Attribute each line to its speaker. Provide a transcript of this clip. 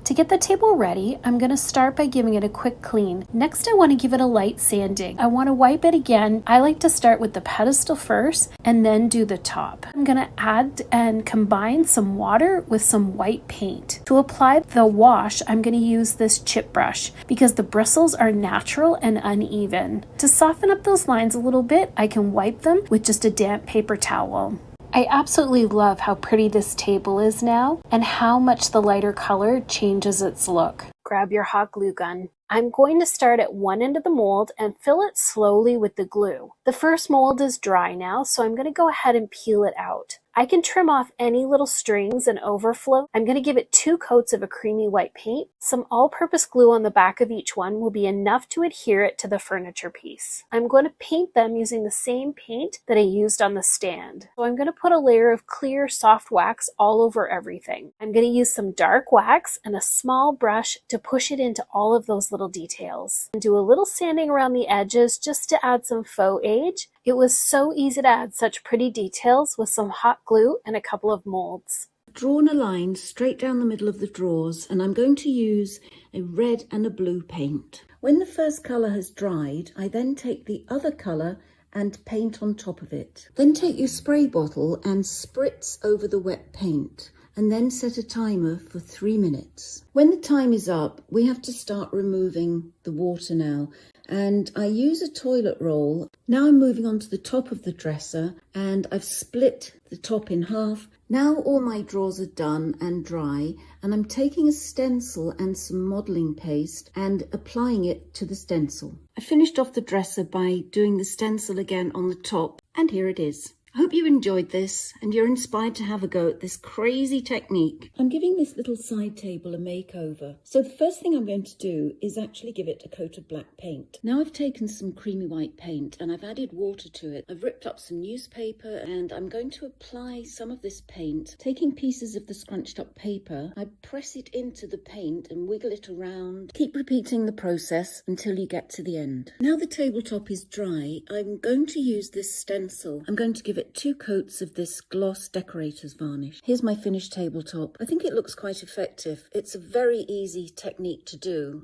Speaker 1: To get the table ready, I'm going to start by giving it a quick clean. Next, I want to give it a light sanding. I want to wipe it again. I like to start with the pedestal first and then do the top. I'm going to add and combine some water with some white paint. To apply the wash, I'm going to use this chip brush because the bristles are natural and uneven. To soften up those lines a little bit, I can wipe them with just a damp paper towel. I absolutely love how pretty this table is now and how much the lighter color changes its look. Grab your hot glue gun. I'm going to start at one end of the mold and fill it slowly with the glue. The first mold is dry now, so I'm going to go ahead and peel it out. I can trim off any little strings and overflow. I'm going to give it 2 coats of a creamy white paint. Some all-purpose glue on the back of each one will be enough to adhere it to the furniture piece. I'm going to paint them using the same paint that I used on the stand. So I'm going to put a layer of clear, soft wax all over everything. I'm going to use some dark wax and a small brush to push it into all of those little details. And do a little sanding around the edges just to add some faux age. It was so easy to add such pretty details with some hot glue and a couple of molds.
Speaker 2: I've drawn a line straight down the middle of the drawers, and I'm going to use a red and a blue paint. When the first colour has dried, I then take the other colour and paint on top of it. Then take your spray bottle and spritz over the wet paint, and then set a timer for 3 minutes. When the time is up, we have to start removing the water now. And I use a toilet roll. Now I'm moving on to the top of the dresser, and I've split the top in half. Now all my drawers are done and dry, and I'm taking a stencil and some modelling paste and applying it to the stencil. I finished off the dresser by doing the stencil again on the top, and here it is. I hope you enjoyed this and you're inspired to have a go at this crazy technique. I'm giving this little side table a makeover. So the first thing I'm going to do is actually give it a coat of black paint. Now I've taken some creamy white paint and I've added water to it. I've ripped up some newspaper and I'm going to apply some of this paint. Taking pieces of the scrunched up paper, I press it into the paint and wiggle it around. Keep repeating the process until you get to the end. Now the tabletop is dry, I'm going to use this stencil. I'm going to give it 2 coats of this gloss decorator's varnish. Here's my finished tabletop. I think it looks quite effective. It's a very easy technique to do.